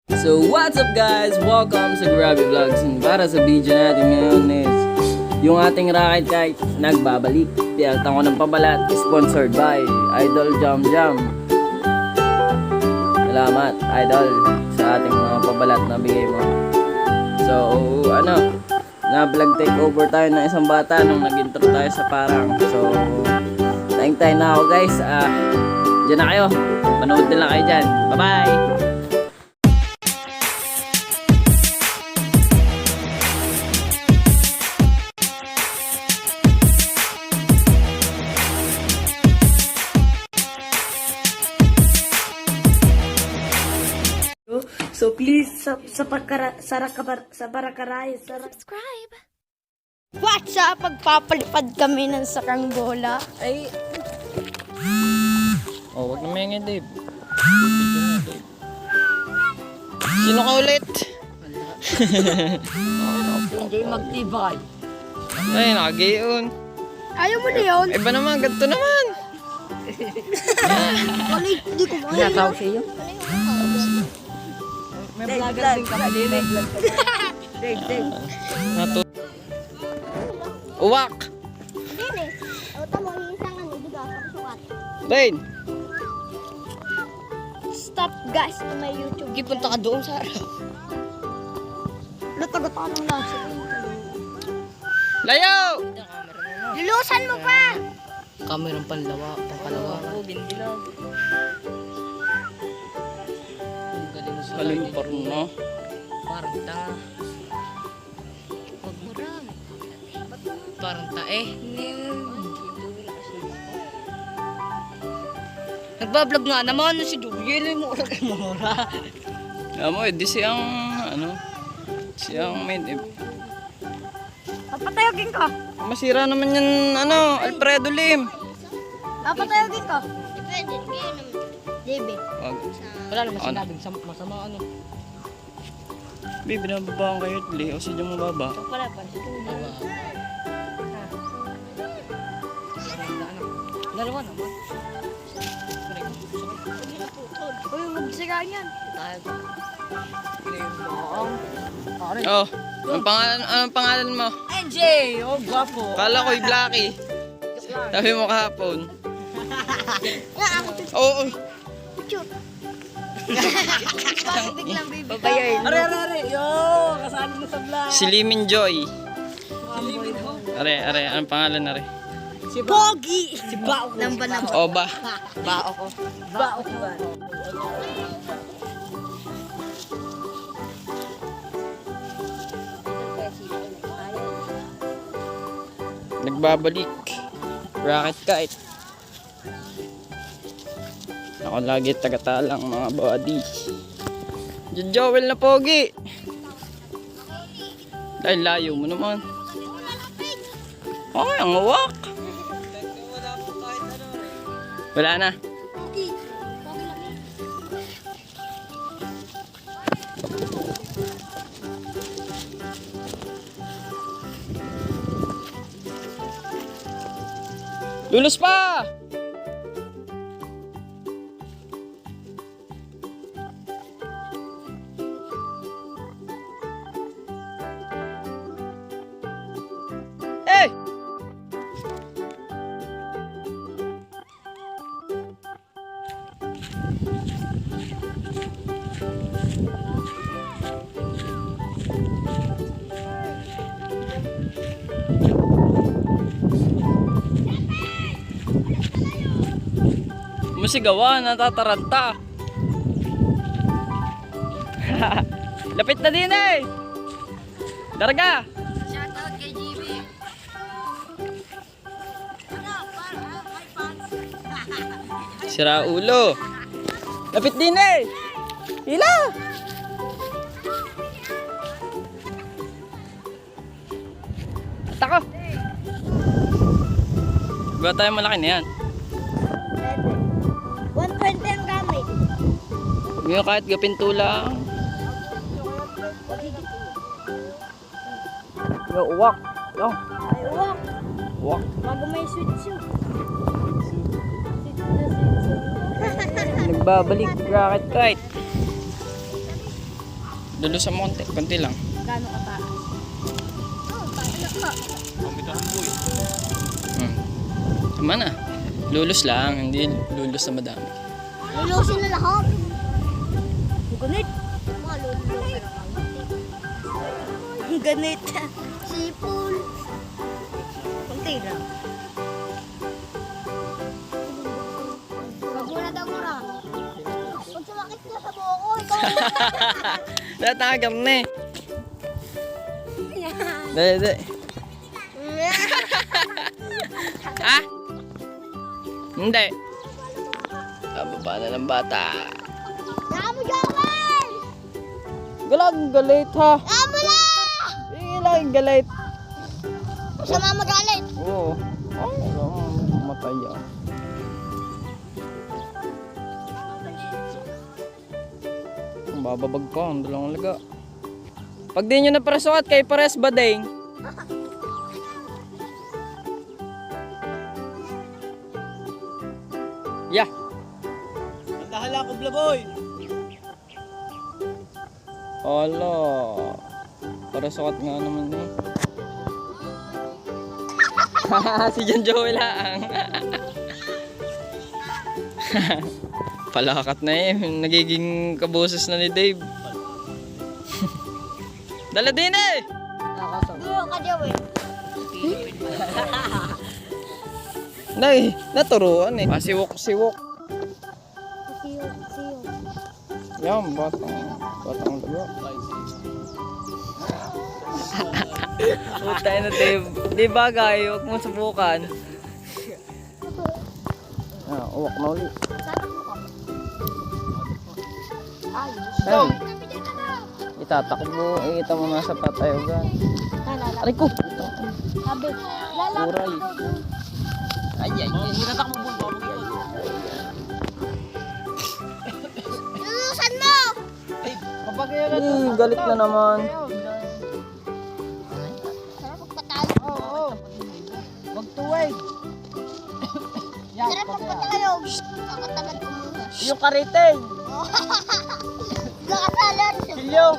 So what's up guys? Welcome sa Grabe Vlogs. Para sa video natin ngayon is yung ating rocket kite nagbabalik. Piyaltan ko ng pabalat, sponsored by Idol Jam Jam. Salamat Idol sa ating mga pabalat na bigay mo. So na-vlog takeover tayo ng isang bata nung nag-intro tayo sa parang. So tayo na ako guys. Diyan na kayo. Manood na lang kayo dyan. Bye bye! So please subscribe. What's up? Magpapalipad kami ng Saranggola. Ay. Oh, wag na maingay, Dave. Video na, Dave. Sino ka ulit? Hindi magtibay. Ay, nakagayon. Ayaw mo na yun? Iba naman, ganito naman. Hindi ko mo. Natawag sa iyo? May vlogger din kami din eh. Dave. Uwak! Dave eh. Ito mo, isang ano, diba? Kapasukat. Rain! Stop guys to my YouTube. Punta ka doon sa araw. Lutagot ako ng nasa. Layo! Lulusan mo pa! Kamerang panlawa, pangkalawa. Gindilag. Ang galing mo sa Galing pa rin, no? Parang tanga. Huwag mo ram. Parang tae. Nagbablog nga naman si Juliel mo oras kay Mora. Alam mo, di siyang, siyang main. Papatayogin ko. Masira naman yan, Alfredo Lim. Papatayogin ko. Depende, ngayon naman. Debe. Wala naman sinabing masama ano. Babe, binababaan kayo, Li. O siya mababa. Wala pa. Dalawa naman. Uy, magsira yan. Oh, anong pangalan mo? NJ! Oh, gwapo. Kala ko'y Blacky. Sabi mo kahapon. Oo. Biglang baby. Babayain. Are. Yo, kasali mo sa vlog. Si Limin Joy. Are, anong pangalan are? Si Pogi! Si Bao. Namba. Oba. Bao ko. Bao ko ba? Nagbabalik. Rocket kite. Ako lagi tagatalang mga body. Diyan Joel na pogi. Dahil layo mo naman. Okay, ang uwak. Wala na. Lulus pa! Hey! Musigawa, natataranta. Lapit na din eh. Darga. Shoutout kay GB. Sira ulo. Lapit din eh. Hila. Tako. Gawa tayo malaki na yan. 120 ang gamit. Huwag nyo kahit gapinto lang. Uwak. Yo. Ay, uwak. Uwak. Bago may switch yun. Nagbabalik rocket kite. Lulusan mo konti lang. Gano'n ka taas? Tama na. Lulus lang, hindi lulus na madami. Lulusin na lahat. Ganit. Malulusin. Ang ganit. Sipol. Kunti lang. Wag mo na daw mura. Pag sumakit niya sa buho ko, ikaw. Natagam na eh. Dali. Ha? Hindi. Bababa na ng bata. Damo Joel! Galang galit ha. Damo na! Sige lang galit. Sama magalit. Oo. Matay ah. Bababag pa ang dalawang laga. Pag di nyo na parasukat kay pares bading. Yeah. Dahala ko blaboy. Ala. Parasukat nga naman eh. Si John Joel lang. Palakat na eh. Nagiging kaboses na ni Dave. Dala din eh! Duo ka Joel. Naturuan eh. Siwok. Siyo. Yan, batang laga. Puta na Dave. Di bagay, huwag mo subukan. Uwak na ulit. Ay, itatakbo. Ita mo nasa patayogan. Aray ko! Sabi, lalapit Uray. daw doon. Ay. Lulusan mo! Galit na naman. Sarap magpatalo. Magtuway. Sarap magpatalo. Kakatamad ko muna. Yung kariting! Nakasalan. Silyo!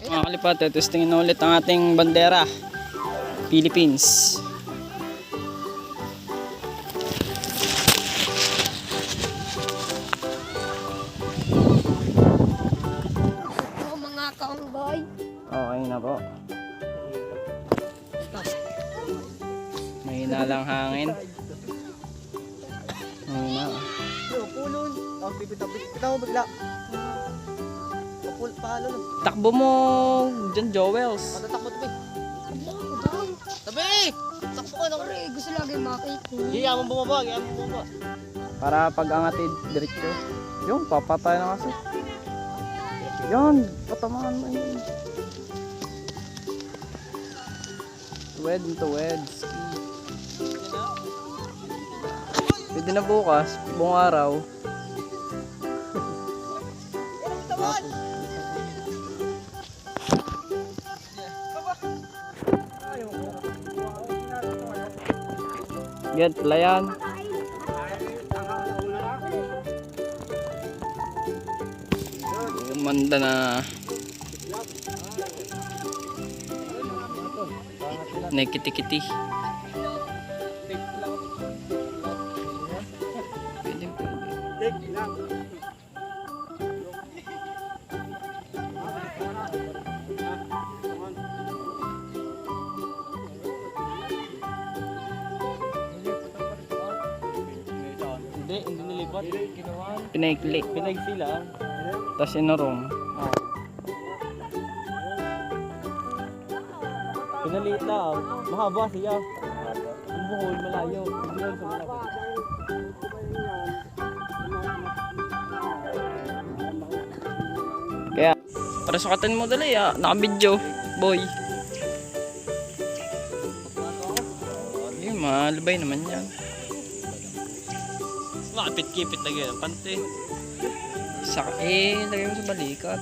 Mga kalipate, testingin na ulit ang ating bandera. Philippines. Mga kaunggoy. Okay na po. Mahina lang hangin. Mahina. Pulon. Pitaw mo bigla. Paalo lang. Takbo mo dyan, Joels. Matatakbo tabi. Tabi! Takbo ka na. Gusto lagi makita. Hiya mo bumaba. Para pag angatid diretso. Yung papatay na kasi. Yan, patamaan mo yun. Tuwed. Pwede na bukas, buong araw. Get pelayan. Manda na. Nakiti-kiti. Pwede. Hindi nilipat. Pinaikli. Pinagsila. Tapos inurong. Pinalita. Mahaba siya. Ang buhol malayo. Buhol sa malayo. Kaya, para sukatan mo dali ah. Naka-video, boy. Malabay naman yan. Makapit-kipit na ganyan. Pante. Lagay mo sa balikat.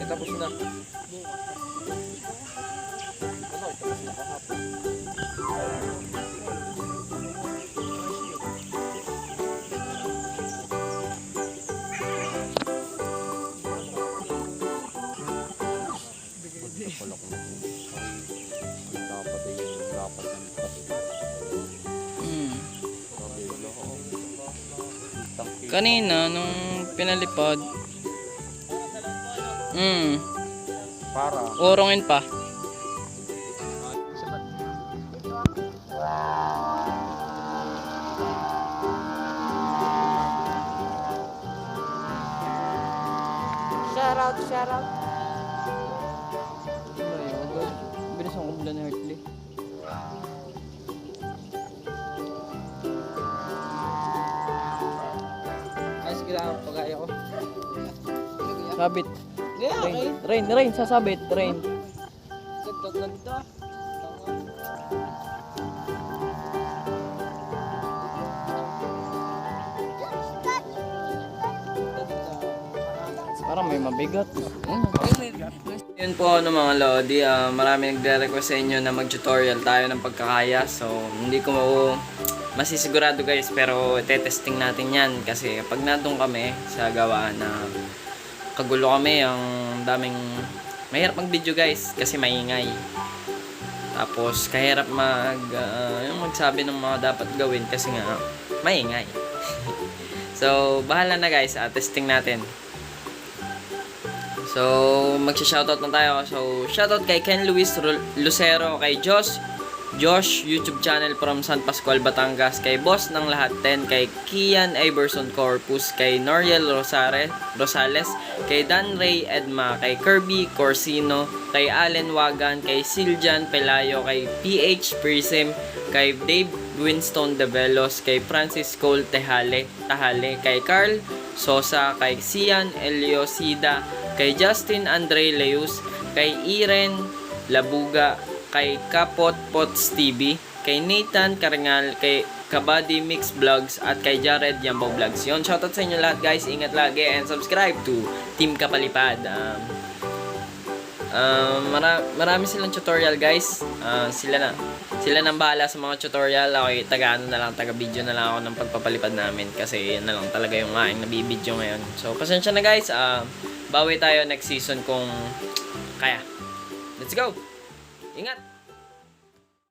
Tapos na. Kanina, nung pinalipad. Para. Urongin pa. Shout out. Bilis ang kubla ni Hartley. Ayos kailangan pagkaya ko. Sabit. Yeah, okay. Rain, sasabit. Rain. Sagdag lang ito. Parang may mabigat. Yun po ano mga Lodi, marami nagre-request sa inyo na mag-tutorial tayo ng pagkakaya. So, hindi ko masisigurado guys, pero testing natin yan. Kasi pag nandun kami sa gawaan na kagulo kami, ang daming mahirap mag-video guys kasi maingay. Tapos kahirap yung magsabi ng mga dapat gawin kasi nga maingay. So, bahala na guys, testing natin. So, magsha-shoutout na tayo. So, shoutout kay Ken Luis Lucero, kay Josh YouTube channel from San Pascual, Batangas, kay Boss ng Lahat 10, kay Kian Iverson Corpus, kay Noriel Rosales, kay Dan Ray Edma, kay Kirby Corsino, kay Allen Wagan, kay Siljan Pelayo, kay PH Prism, kay Dave Winston Develos, kay Francis Cole Tahale, kay Carl Sosa, kay Sian Eliosida, kay Justin Andre Leus, kay Iren Labuga, kay Kapot Pots TV, kay Nathan Karangal, kay Kabady Mix Vlogs, at kay Jared Yambo Vlogs. Yun, shoutout sa inyo lahat guys, ingat lagi and subscribe to Team Kapalipad. Marami silang tutorial guys. Sila nang bahala sa mga tutorial. Ako taga video na lang ako ng pagpapalipad namin kasi yan na lang talaga yung aking nabibidyo ngayon. So pasensya na guys, bawi tayo next season kung kaya. Let's go! Ingat!